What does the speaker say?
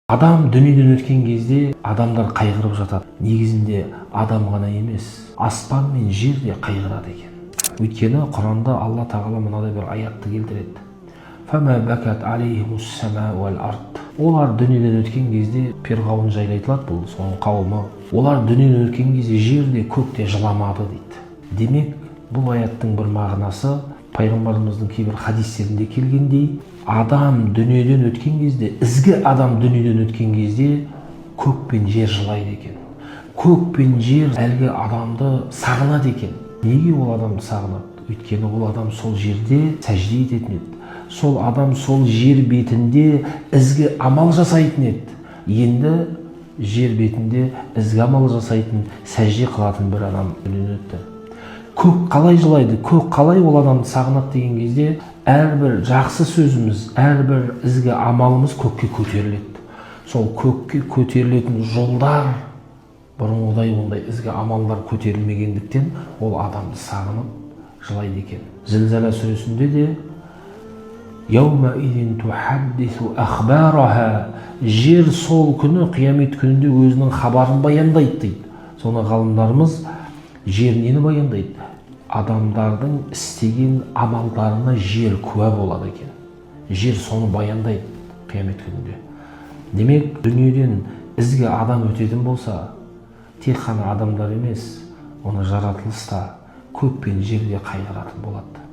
Адам дүниеден өткен кезде адамдар қайғырып жатады. Негізінде адам ғана емес, аспан мен жер де қайғырады екен. Өйткені Құранда Алла Тағала мынадай бір аятты келтіреді. Фама бакат алейхимус сама уал ард. Олар дүниеден өткен кезде, перғауын жайлы айтылады, бұл соның қауымы. Олар дүниеден өткен кезде жерде көкте жыламады дейді. Демек, бұл аяттың бір мағынасы пайғамбарымыздың кейбір хадистерінде келгендей, адам дүниеден өткен кезде, ізгі адам дүниеден өткен кезде көк пен жер жылайды екен. Көк пен жер әлгі адамды сағынады екен. Неге ол адамды сағынады? Өйткені ол адам сол жерде сәжде ететін еді. Сол адам сол жер бетінде ізгі амал жасайтын еді. Енді жер бетінде ізгі амал жасайтын, сәжде қылатын бір адам дүниеден өтті. Көк қалай жылайды, көк қалай ол адамды сағынады деген кезде, әрбір жақсы сөзіміз, әрбір ізгі амалымыз көкке көтеріледі. Сол көкке көтерілетін жолдар бұрынғыдай ондай ізгі амалдар көтерілмегендіктен ол адамды сағынып жылайды екен. Зілзала сүресінде де Яумаидин тухаддису ахбараха, жер сол күні, қиямет күнінде өзінің хабарын баяндайды дейді. Соны ғалымдарымыз жер нені баяндайды? Адамдардың істеген амалдарына жер куә болады екен. Жер соны баяндайды қиямет күнінде. Демек, дүниеден ізгі адам өтетін болса, тек қана адамдар емес, оны жаратылыс та көк пен жерде қайғыратын болады.